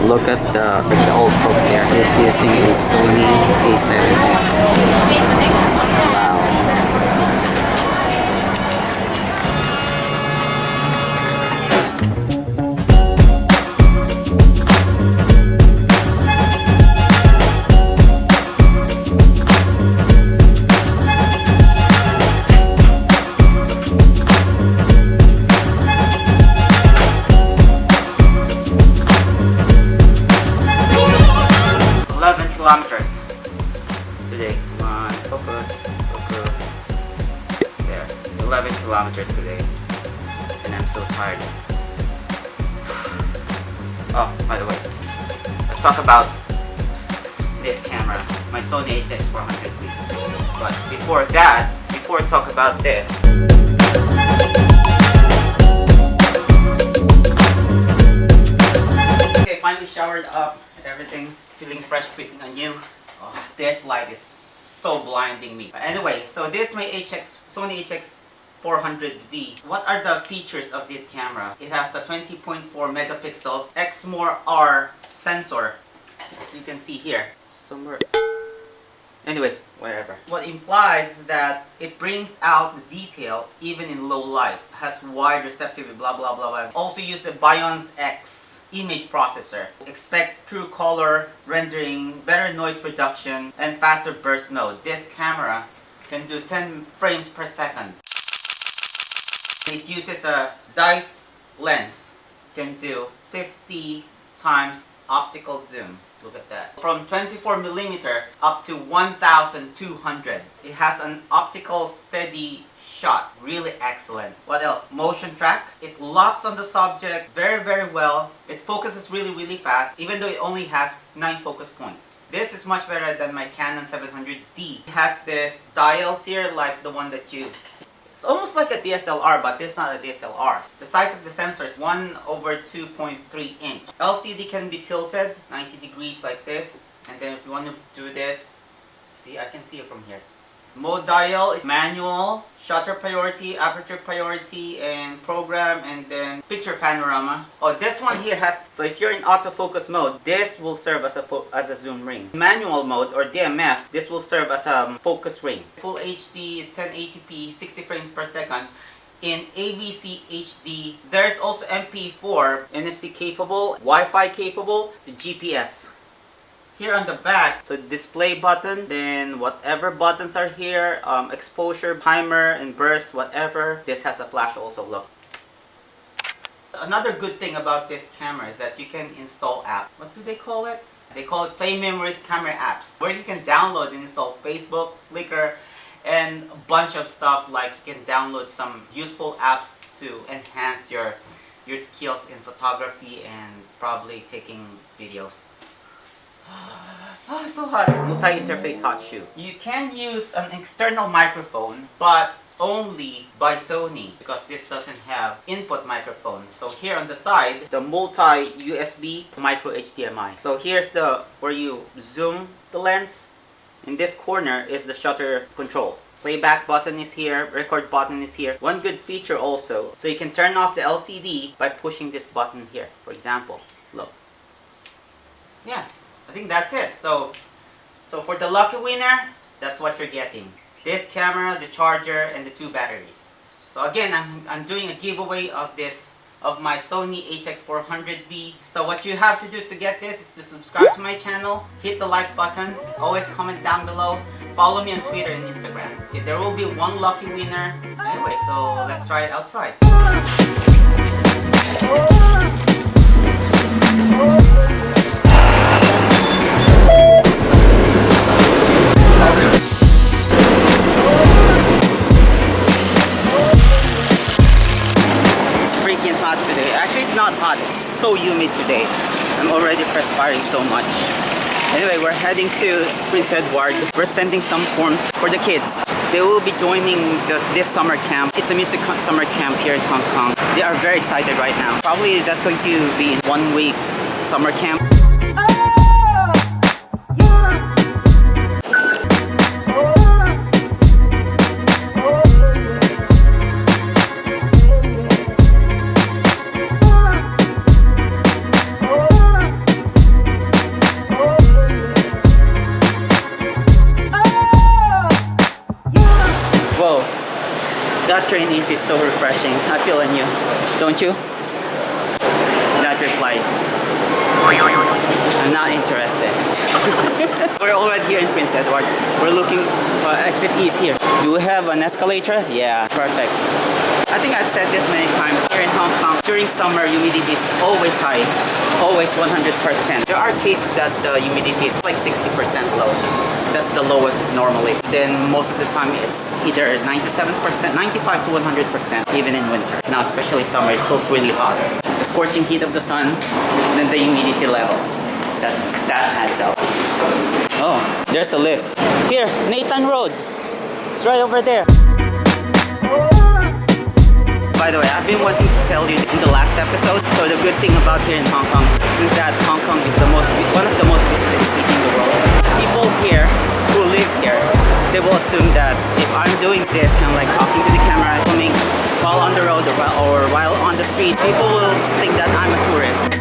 Look at the old folks here. He's using a Sony A7S. Wow. 11 kilometers today. Come on, focus. There, 11 kilometers today. And I'm so tired. Oh, by the way, let's talk about this camera, my Sony HX400V. But before I talk about this, okay, finally showered up, everything feeling fresh, feeling anew. Oh, this light is so blinding me. Anyway, so this is my Sony HX400V. What are the features of this camera? It has the 20.4 megapixel Exmor-R sensor, as you can see here. Somewhere. Anyway, whatever. What implies that it brings out the detail even in low light. Has wide receptivity, blah blah blah blah. Also use a Bionz X image processor. Expect true color rendering, better noise reduction, and faster burst mode. This camera can do 10 frames per second. It uses a Zeiss lens. Can do 50 times optical zoom. Look at that. From 24mm up to 1200. It has an optical steady shot. Really excellent. What else? Motion track. It locks on the subject very well. It focuses really fast, even though it only has 9 focus points. This is much better than my Canon 700D. It has this dials here like the one that you... It's almost like a DSLR, but this is not a DSLR. The size of the sensor is 1/2.3 inch. LCD can be tilted 90 degrees like this. And then if you want to do this, see, I can see it from here. Mode dial, manual, shutter priority, aperture priority, and program, and then picture panorama. Oh, this one here has, so if you're in autofocus mode, this will serve as a zoom ring. Manual mode, or DMF, this will serve as a focus ring. Full HD, 1080p, 60 frames per second. In AVC HD, there's also MP4, NFC capable, Wi-Fi capable, the GPS. Here on the back, so display button, then whatever buttons are here, exposure, timer, and burst, whatever. This has a flash also, look. Another good thing about this camera is that you can install apps. What do they call it? They call it Play Memories Camera Apps, where you can download and install Facebook, Flickr, and a bunch of stuff. Like you can download some useful apps to enhance your skills in photography and probably taking videos. Oh, so hot. Multi-interface hot shoe. You can use an external microphone, but only by Sony, because this doesn't have input microphone. So here on the side, the multi-USB micro HDMI. So here's where you zoom the lens. In this corner is the shutter control. Playback button is here, record button is here. One good feature also, so you can turn off the LCD by pushing this button here, for example. Look. Yeah. I think that's it. So for the lucky winner, that's what you're getting. This camera, the charger, and the 2 batteries. So again, I'm doing a giveaway of my Sony HX400V. So what you have to do to get this is to subscribe to my channel, hit the like button, always comment down below, follow me on Twitter and Instagram. Okay, there will be one lucky winner. Anyway, so let's try it outside. Not hot, it's so humid today. I'm already perspiring so much. Anyway, we're heading to Prince Edward. We're sending some forms for the kids. They will be joining this summer camp. It's a music summer camp here in Hong Kong. They are very excited right now. Probably that's going to be in 1 week summer camp. train is so refreshing. I feel a new, don't you? That replied, I'm not interested. We're already here in Prince Edward. We're looking for exit east here. Do we have an escalator? Yeah, perfect. I think I've said this many times. Here in Hong Kong, during summer, humidity is always high, always 100%. There are cases that the humidity is like 60% low. That's the lowest normally. Then most of the time it's either 97%, 95 to 100%, even in winter. Now, especially summer, it feels really hot. The scorching heat of the sun, and then the humidity level. That adds up. Oh, there's a lift. Here, Nathan Road. It's right over there. By the way, I've been wanting to tell you in the last episode. So the good thing about here in Hong Kong is that Hong Kong is one of the most visited cities in the world. People here who live here, they will assume that if I'm doing this, kind of like talking to the camera, filming while on the road or while on the street, people will think that I'm a tourist.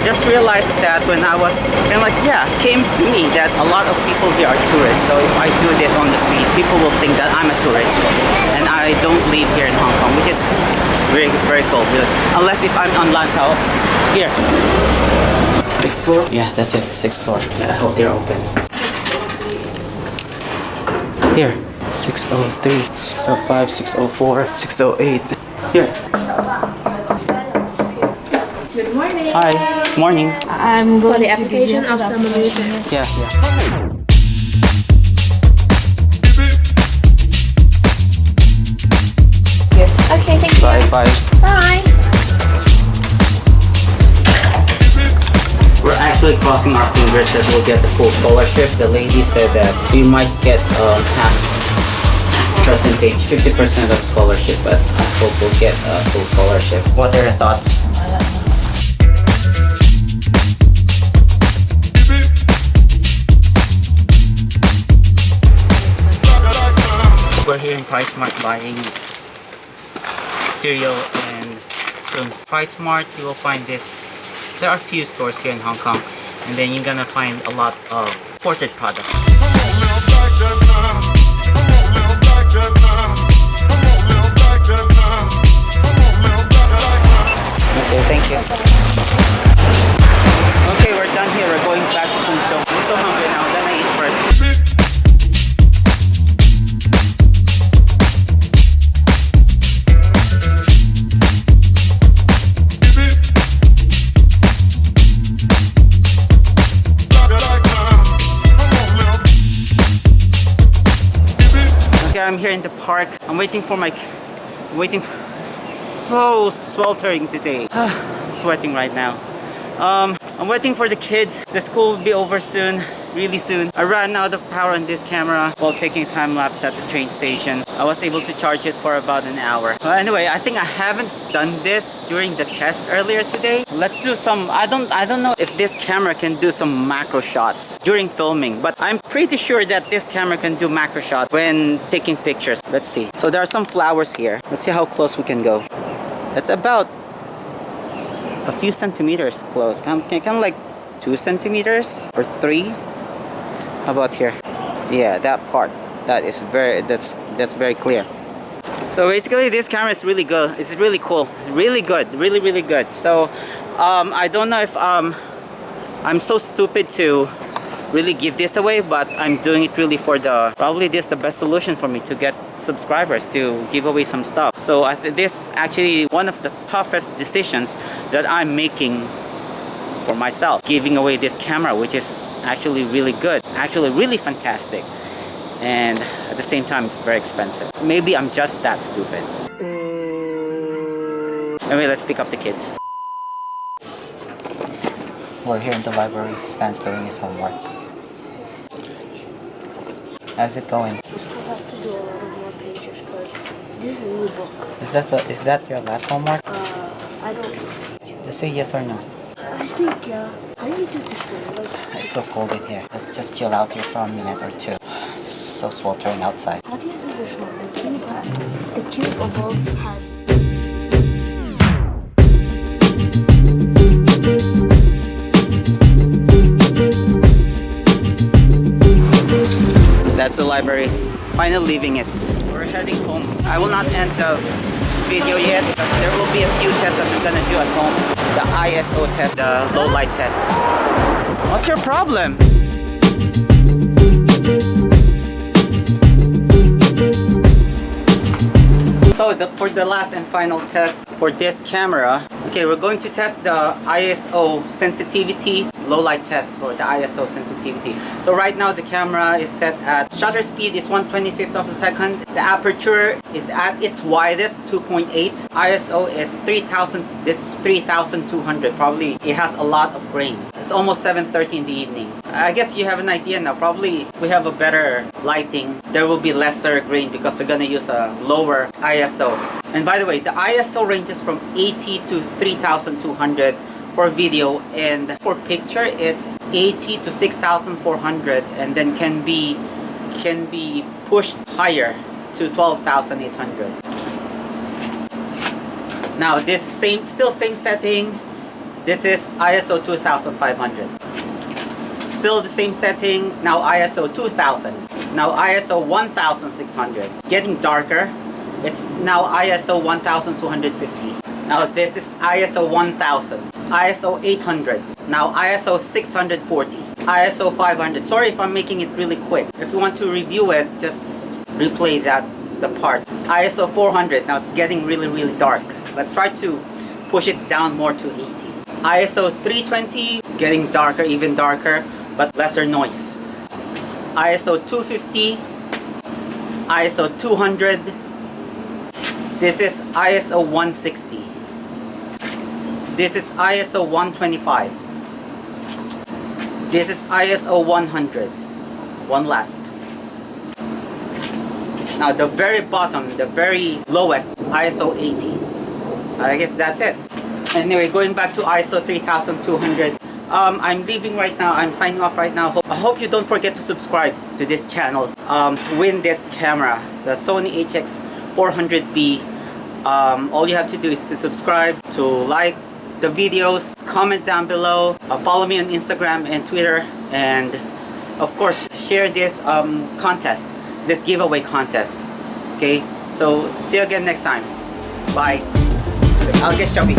Just realized that when I was kind of like, came to me that a lot of people here are tourists. So if I do this on the street, people will think that I'm a tourist. And I don't live here in Hong Kong, which is very, very cool. Really. Unless if I'm on Lantau. Here. 6th floor? Yeah, that's it. 6th floor. I hope they're open. Here. 603, 605, 604, 608. Here. Good morning. Hi. Morning. I'm going for the application of some music. Yeah. Okay, thank you. Bye. Bye. We're actually crossing our fingers that we'll get the full scholarship. The lady said that we might get half percentage, 50% of scholarship, but I hope we'll get a full scholarship. What are your thoughts? We're here in Price Mart buying cereal and drinks. Price Mart, you will find this. There are a few stores here in Hong Kong, and then you're gonna find a lot of imported products. Okay, thank you. Okay, we're done here. We're going back to Tung. I'm so hungry now. Then I eat first. I'm here in the park. I'm waiting for so sweltering today. Sweating right now. I'm waiting for the kids. The school will be over soon, really soon. I ran out of power on this camera while taking a time lapse at the train station. I was able to charge it for about an hour. Well, anyway, I think I haven't done this during the test earlier today. Let's do some, I don't know if this camera can do some macro shots during filming, but I'm pretty sure that this camera can do macro shots when taking pictures. Let's see. So there are some flowers here. Let's see how close we can go. That's about a few centimeters close. Kind of like 2 centimeters or 3. How about here? Yeah, that part. That's very clear. So basically this camera is really good. It's really cool. Really good. Really good. So I don't know if I'm so stupid to really give this away, but I'm doing it really for probably this is the best solution for me to get subscribers, to give away some stuff. So I think this is actually one of the toughest decisions that I'm making for myself, giving away this camera, which is actually really good, actually really fantastic, and at the same time it's very expensive. Maybe I'm just that stupid. Anyway, let's pick up the kids. We're here in the library. Stan's doing his homework. How's it going? We still have to do a lot of more pages because this is a new book. Is that your last homework? I don't know. Just say yes or no. I think, yeah. I need to decide. It's so cold in here. Let's just chill out here for a minute or two. It's so sweltering outside. How do you do this one? The cube above has... That's the library. Finally leaving it. heading home. I will not end the video yet because there will be a few tests that I'm gonna do at home. The ISO test, the low light test. What's your problem? So for the last and final test for this camera, okay, we're going to test the ISO sensitivity, low light test for the ISO sensitivity. So right now the camera is set at shutter speed is 1/25 of a second. The aperture is at its widest, 2.8. ISO is 3000. This 3200. Probably it has a lot of grain. It's almost 7:30 in the evening. I guess you have an idea now. Probably if we have a better lighting, there will be lesser grain because we're gonna use a lower ISO. And by the way, the ISO ranges from 80 to 3200 for video, and for picture it's 80 to 6400, and then can be pushed higher to 12,800. Now this still same setting. This is ISO 2500. Still the same setting. Now ISO 2000. Now ISO 1600. Getting darker. It's now ISO 1250. Now this is ISO 1000. ISO 800. Now ISO 640. ISO 500. Sorry if I'm making it really quick. If you want to review it, just replay the part. ISO 400. Now it's getting really dark. Let's try to push it down more to 80. ISO 320, getting darker, even darker, but lesser noise. ISO 250, ISO 200. This is ISO 160. This is ISO 125. This is ISO 100. One last. Now the very bottom, the very lowest, ISO 80. I guess that's it. Anyway, going back to ISO 3200, I'm leaving right now. I'm signing off right now. I hope you don't forget to subscribe to this channel to win this camera, the Sony HX400V. All you have to do is to subscribe, to like the videos, comment down below, follow me on Instagram and Twitter, and of course share this contest, this giveaway contest. Okay, so see you again next time. Bye. I'll get chubby.